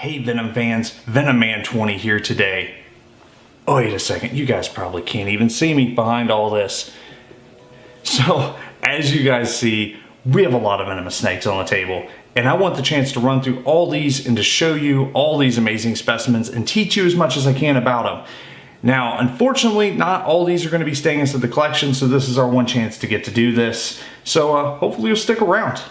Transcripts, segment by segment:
Hey Venom fans, Venom Man 20 here today. Oh, wait a second, you guys probably can't even see me behind all this. So, as you guys see, we have a lot of venomous snakes on the table, and I want the chance to run through all these and to show you all these amazing specimens and teach you as much as I can about them. Now, unfortunately, not all these are going to be staying inside the collection, so this is our one chance to get to do this. So hopefully you'll stick around.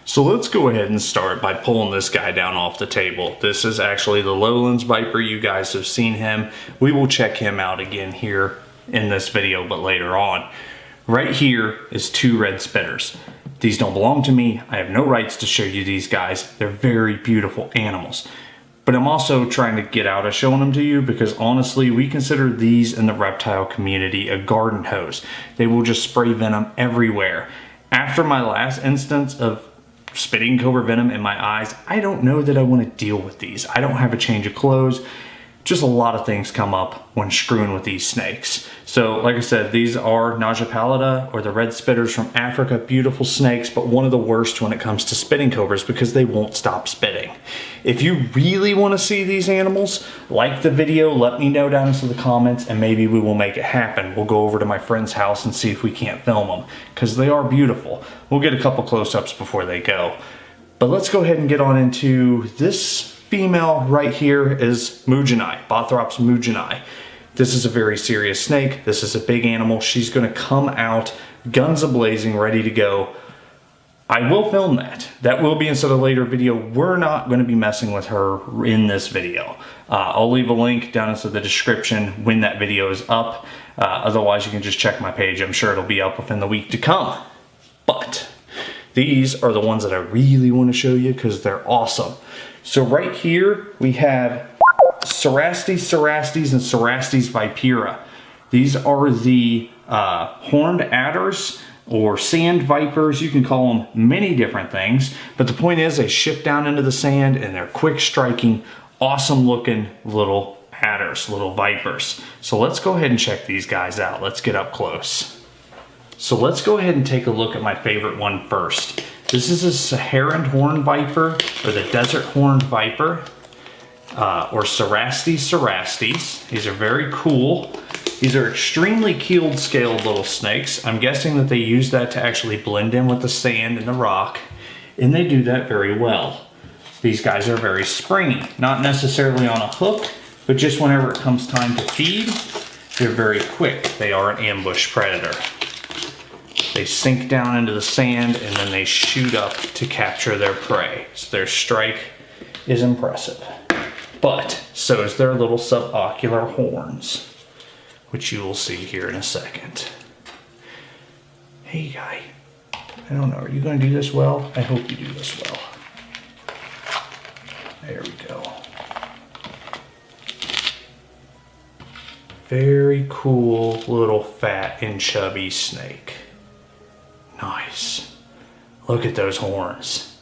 So let's go ahead and start by pulling this guy down off the table. This is actually the Lowlands Viper. You guys have seen him. We will check him out again here in this video, but later on. Right here is two red spitters. These don't belong to me. I have no rights to show you these guys. They're very beautiful animals. But I'm also trying to get out of showing them to you because honestly, we consider these in the reptile community a garden hose. They will just spray venom everywhere. After my last instance of spitting cobra venom in my eyes, I don't know that I want to deal with these. I don't have a change of clothes. Just a lot of things come up when screwing with these snakes. So like I said, these are Naja pallida, or the red spitters from Africa. Beautiful snakes, but one of the worst when it comes to spitting cobras because they won't stop spitting. If you really want to see these animals, like the video, let me know down in the comments and maybe we will make it happen. We'll go over to my friend's house and see if we can't film them because they are beautiful. We'll get a couple close-ups before they go. But let's go ahead and get on into this. Female right here is Mujini, Bothrops mujini. This is a very serious snake. This is a big animal. She's going to come out guns a-blazing, ready to go. I will film that. That will be inside a later video. We're not going to be messing with her in this video. I'll leave a link down into the description when that video is up. Otherwise, you can just check my page. I'm sure it'll be up within the week to come. But these are the ones that I really want to show you because they're awesome. So right here we have Cerastes and Cerastes vipera. These are the horned adders or sand vipers. You can call them many different things, but the point is they shift down into the sand and they're quick striking, awesome looking little adders, little vipers. So let's go ahead and check these guys out. Let's get up close. So let's go ahead and take a look at my favorite one first. This is a Saharan horned viper, or the desert horned viper, or Cerastes. These are very cool. These are extremely keeled scaled little snakes. I'm guessing that they use that to actually blend in with the sand and the rock, and they do that very well. These guys are very springy, not necessarily on a hook, but just whenever it comes time to feed, they're very quick. They are an ambush predator. They sink down into the sand and then they shoot up to capture their prey. So their strike is impressive. But so is their little subocular horns, which you will see here in a second. Hey guy, I don't know, are you going to do this well? I hope you do this well. There we go. Very cool little fat and chubby snake. Nice. Look at those horns.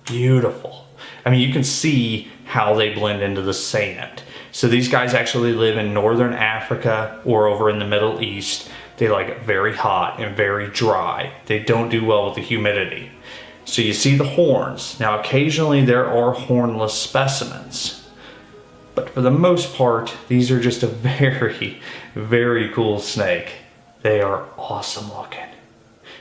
Beautiful. I mean, you can see how they blend into the sand. So these guys actually live in northern Africa or over in the Middle East. They like it very hot and very dry. They don't do well with the humidity. So you see the horns. Now occasionally there are hornless specimens. But for the most part, these are just a very, very cool snake. They are awesome looking.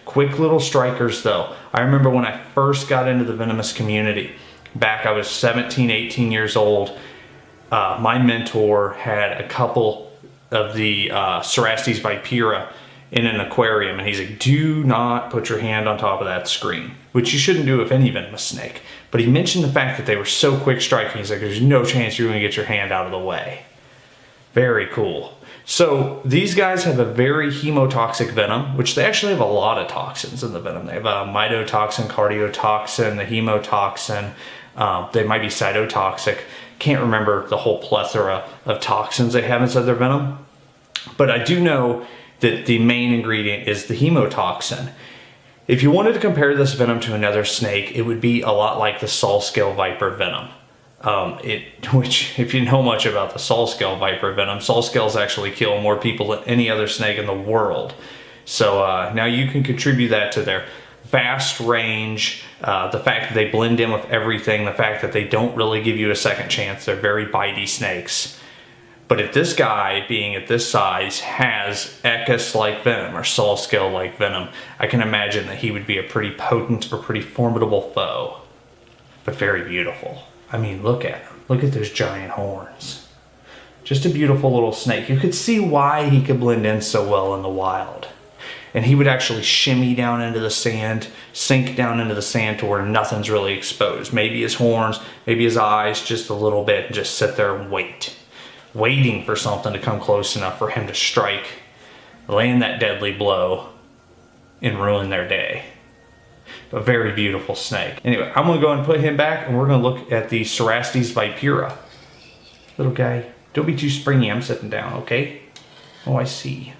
Quick little strikers though. I remember when I first got into the venomous community, back I was 17, 18 years old, my mentor had a couple of the Cerastes vipera in an aquarium, and he's like, do not put your hand on top of that screen, which you shouldn't do with any venomous snake. But he mentioned the fact that they were so quick striking, he's like, there's no chance you're going to get your hand out of the way. Very cool. So these guys have a very hemotoxic venom, which they actually have a lot of toxins in the venom. They have a mitotoxin, cardiotoxin, the hemotoxin. They might be cytotoxic. Can't remember the whole plethora of toxins they have inside their venom. But I do know that the main ingredient is the hemotoxin. If you wanted to compare this venom to another snake, it would be a lot like the saw scale viper venom. Which, if you know much about the saw scale viper venom, saw scales actually kill more people than any other snake in the world. So now you can contribute that to their fast range, the fact that they blend in with everything, the fact that they don't really give you a second chance. They're very bitey snakes. But if this guy, being at this size, has Echis-like venom or saw scale-like venom, I can imagine that he would be a pretty potent or pretty formidable foe. But very beautiful. I mean, look at him. Look at those giant horns. Just a beautiful little snake. You could see why he could blend in so well in the wild. And he would actually shimmy down into the sand, sink down into the sand to where nothing's really exposed. Maybe his horns, maybe his eyes, just a little bit, and just sit there and wait. Waiting for something to come close enough for him to strike, land that deadly blow, and ruin their day. A very beautiful snake. Anyway, I'm going to go and put him back, and we're going to look at the Cerastes vipera. Little guy, don't be too springy. I'm sitting down, okay? Oh, I see.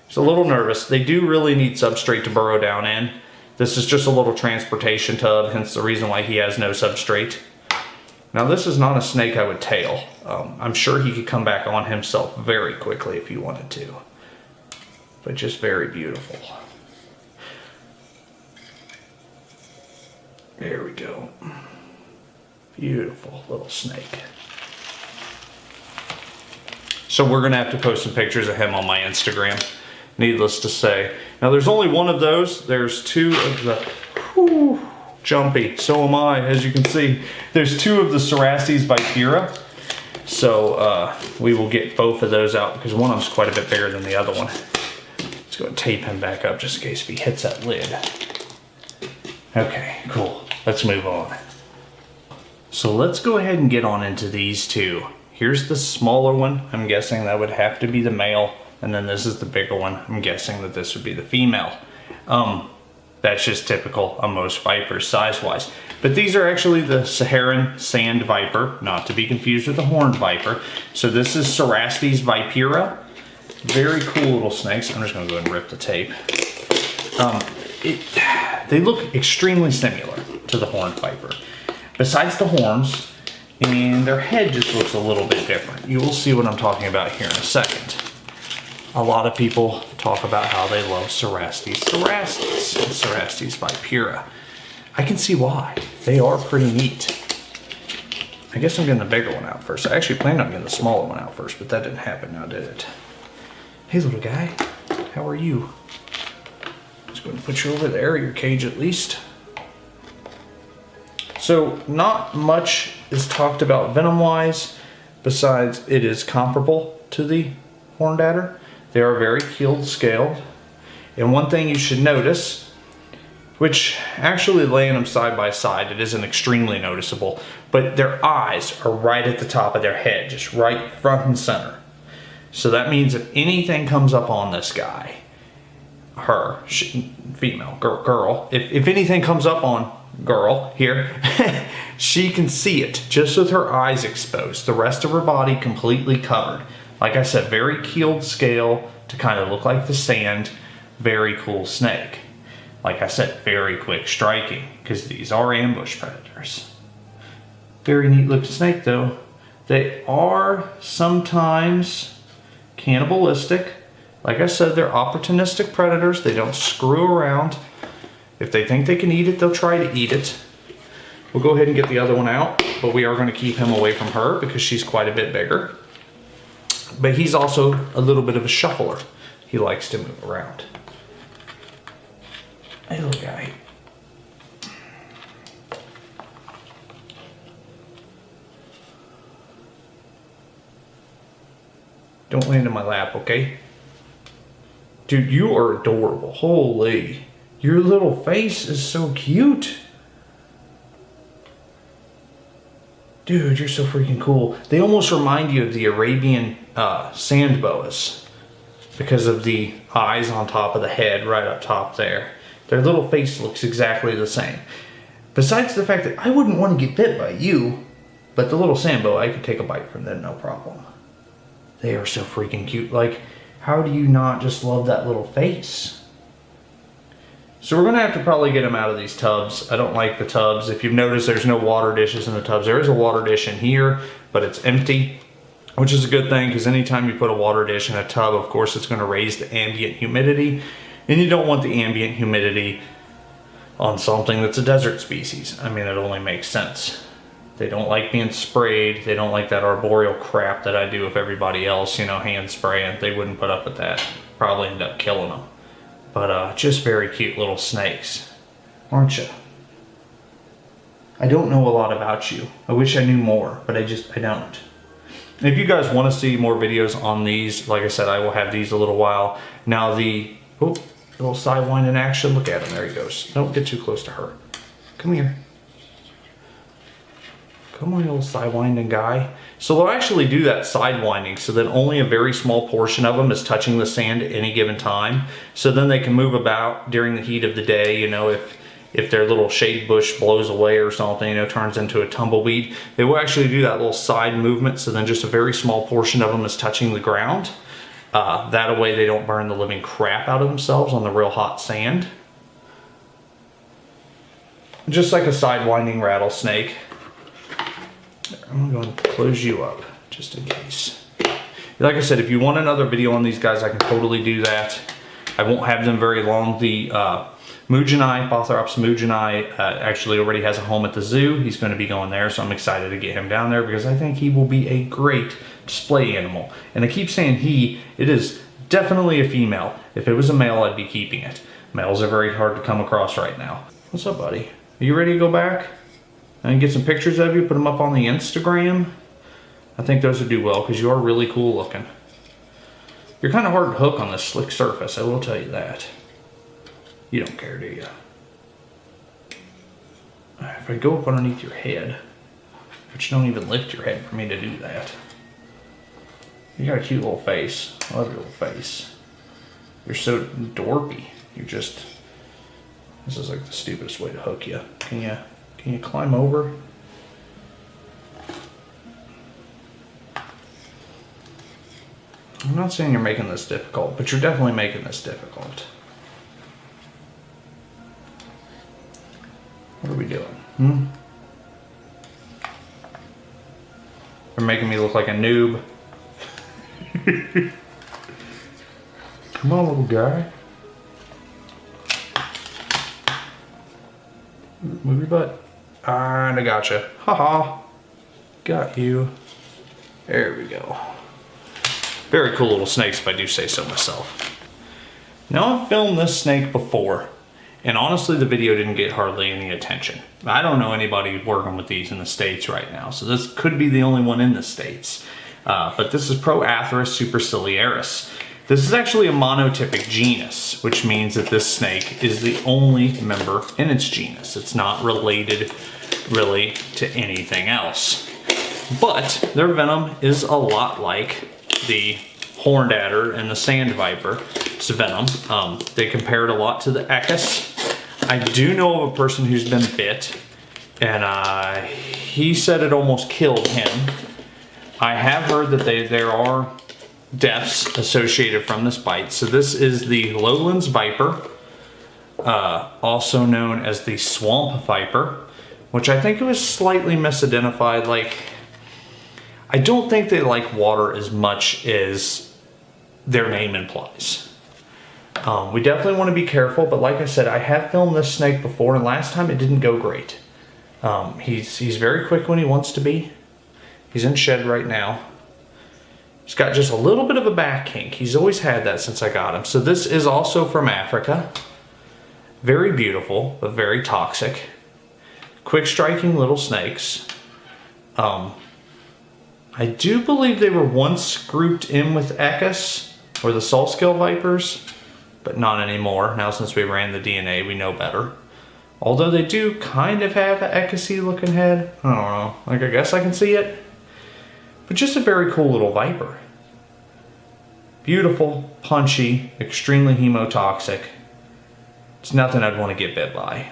He's a little nervous. They do really need substrate to burrow down in. This is just a little transportation tub, hence the reason why he has no substrate. Now this is not a snake I would tail. I'm sure he could come back on himself very quickly if he wanted to. But just very beautiful. There we go. Beautiful little snake. So we're gonna have to post some pictures of him on my Instagram, needless to say. Now there's only one of those. There's two of the, whew, jumpy, so am I, as you can see. There's two of the Cerastes vipera. So we will get both of those out because one of them's quite a bit bigger than the other one. Let's go and tape him back up just in case if he hits that lid. Okay, cool. Let's move on. So let's go ahead and get on into these two. Here's the smaller one. I'm guessing that would have to be the male. And then this is the bigger one. I'm guessing that this would be the female. That's just typical of most vipers size-wise. But these are actually the Saharan sand viper, not to be confused with the horned viper. So this is Cerastes vipera. Very cool little snakes. I'm just gonna go ahead and rip the tape. They look extremely similar to the horned viper. Besides the horns, and their head just looks a little bit different. You will see what I'm talking about here in a second. A lot of people talk about how they love Cerastes vipera. I can see why. They are pretty neat. I guess I'm getting the bigger one out first. I actually planned on getting the smaller one out first, but that didn't happen now, did it? Hey, little guy. How are you? Let's go ahead and put you over there, your cage at least. So, not much is talked about venom-wise, besides it is comparable to the horned adder. They are very keeled scaled. And one thing you should notice, which actually laying them side by side, it isn't extremely noticeable, but their eyes are right at the top of their head, just right front and center. So that means if anything comes up on this guy, her, female, girl, if anything comes up on girl here, she can see it just with her eyes exposed. The rest of her body completely covered. Like I said, very keeled scale to kind of look like the sand. Very cool snake. Like I said, very quick striking because these are ambush predators. Very neat looking snake though. They are sometimes cannibalistic. Like I said, they're opportunistic predators. They don't screw around. If they think they can eat it, they'll try to eat it. We'll go ahead and get the other one out, but we are going to keep him away from her because she's quite a bit bigger. But he's also a little bit of a shuffler. He likes to move around. Hey, little guy. Don't land in my lap, okay? Dude, you are adorable. Holy. Your little face is so cute. Dude, you're so freaking cool. They almost remind you of the Arabian sand boas because of the eyes on top of the head right up top there. Their little face looks exactly the same. Besides the fact that I wouldn't want to get bit by you, but the little sand boa, I could take a bite from them, no problem. They are so freaking cute. Like, how do you not just love that little face? So we're going to have to probably get them out of these tubs. I don't like the tubs. If you've noticed, there's no water dishes in the tubs. There is a water dish in here, but it's empty, which is a good thing because anytime you put a water dish in a tub, of course, it's going to raise the ambient humidity, And you don't want the ambient humidity on something that's a desert species. I mean, it only makes sense. They don't like being sprayed. They don't like that arboreal crap that I do with everybody else, you know, hand spraying. They wouldn't put up with that. Probably end up killing them. But just very cute little snakes, aren't you? I don't know a lot about you. I wish I knew more, but I don't. If you guys want to see more videos on these, like I said, I will have these a little while. Now the little sidewind in action. Look at him. There he goes. Don't get too close to her. Come here. Come on, you little sidewinding guy. So they'll actually do that sidewinding so that only a very small portion of them is touching the sand at any given time. So then they can move about during the heat of the day. You know, if their little shade bush blows away or something, you know, turns into a tumbleweed, they will actually do that little side movement. So then just a very small portion of them is touching the ground. That way they don't burn the living crap out of themselves on the real hot sand. Just like a sidewinding rattlesnake. I'm going to close you up just in case. Like I said, if you want another video on these guys, I can totally do that. I won't have them very long. The Mujani, Bothrops Mujani, actually already has a home at the zoo. He's going to be going there, so I'm excited to get him down there because I think he will be a great display animal. And I keep saying he, it is definitely a female. If it was a male, I'd be keeping it. Males are very hard to come across right now. What's up, buddy? Are you ready to go back? And get some pictures of you, put them up on the Instagram. I think those would do well because you are really cool looking. You're kind of hard to hook on this slick surface, I will tell you that. You don't care, do you? If I go up underneath your head, but you don't even lift your head for me to do that. You got a cute little face. I love your little face. You're so dorky. You're just, this is like the stupidest way to hook you. Can you climb over? I'm not saying you're making this difficult, but you're definitely making this difficult. What are we doing? You're making me look like a noob. Come on, little guy. Move your butt. And I gotcha. Haha. Got you. There we go. Very cool little snakes, if I do say so myself. Now, I've filmed this snake before, and honestly, the video didn't get hardly any attention. I don't know anybody working with these in the States right now, so this could be the only one in the States. But this is Proatheris superciliaris. This is actually a monotypic genus, which means that this snake is the only member in its genus. It's not related really to anything else. But their venom is a lot like the horned adder and the sand viper's venom. They compare it a lot to the Echis. I do know of a person who's been bit, and he said it almost killed him. I have heard that there are deaths associated from this bite. So this is the Lowlands Viper, also known as the Swamp Viper, which I think it was slightly misidentified. Like, I don't think they like water as much as their name implies. We definitely want to be careful, but like I said, I have filmed this snake before, and last time it didn't go great. He's very quick when he wants to be. He's in shed right now. He's got just a little bit of a back kink. He's always had that since I got him. So this is also from Africa. Very beautiful, but very toxic. Quick striking little snakes. I do believe they were once grouped in with Echis, or the salt scale vipers, but not anymore. Now since we ran the DNA, we know better. Although they do kind of have an Echis-y looking head. I don't know. Like, I guess I can see it. But just a very cool little viper. Beautiful, punchy, extremely hemotoxic. It's nothing I'd want to get bit by.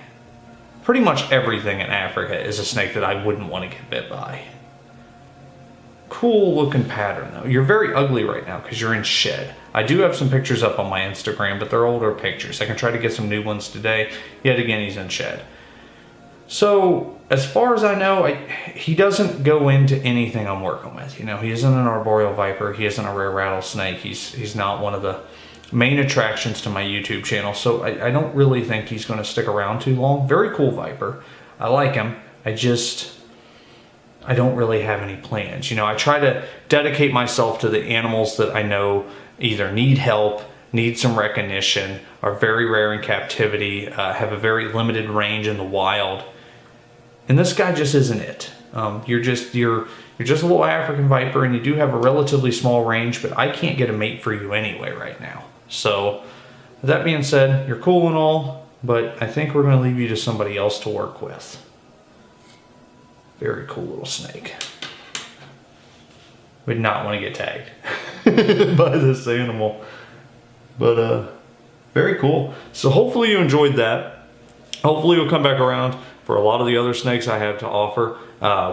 Pretty much everything in Africa is a snake that I wouldn't want to get bit by. Cool looking pattern though. You're very ugly right now because you're in shed. I do have some pictures up on my Instagram, but they're older pictures. I can try to get some new ones today. Yet again, he's in shed. So, as far as I know, he doesn't go into anything I'm working with. You know, he isn't an arboreal viper. He isn't a rare rattlesnake. He's not one of the main attractions to my YouTube channel. So I don't really think he's going to stick around too long. Very cool Viper. I like him. I don't really have any plans. You know, I try to dedicate myself to the animals that I know either need help, need some recognition, are very rare in captivity, have a very limited range in the wild. And this guy just isn't it. You're just a little African Viper, and you do have a relatively small range, but I can't get a mate for you anyway right now. So with that being said, you're cool and all, but I think we're going to leave you to somebody else to work with. Very cool little snake. Would not want to get tagged by this animal. But very cool. So hopefully you enjoyed that. Hopefully you'll come back around for a lot of the other snakes I have to offer.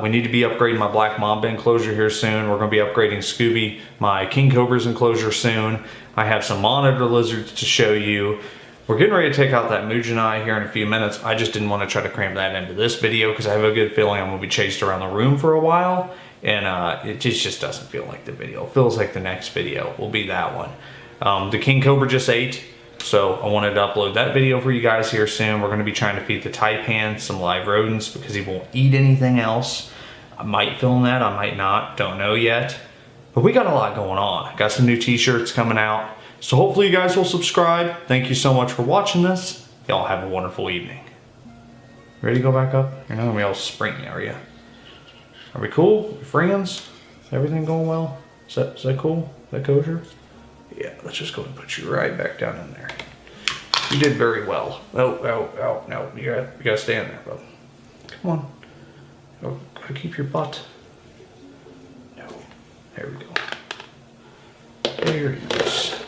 We need to be upgrading my black mamba enclosure here soon. We're going to be upgrading Scooby, my king cobra's enclosure soon. I have some monitor lizards to show you. We're getting ready to take out that Mujinai here in a few minutes. I just didn't want to try to cram that into this video because I have a good feeling I'm going to be chased around the room for a while. And it just doesn't feel like the video. It feels like the next video will be that one. The king cobra just ate, so I wanted to upload that video for you guys here soon. We're going to be trying to feed the taipan some live rodents because he won't eat anything else. I might film that, I might not, don't know yet. But we got a lot going on. Got some new t-shirts coming out. So hopefully you guys will subscribe. Thank you so much for watching this. Y'all have a wonderful evening. Ready to go back up? You're not gonna be all springy, are you? Are we cool? Friends? Everything going well? Is that cool? Is that kosher? Yeah, let's just go and put you right back down in there. You did very well. Oh, no, you gotta stand there, bro. Come on. Oh, gotta keep your butt. No, there we go. There he is.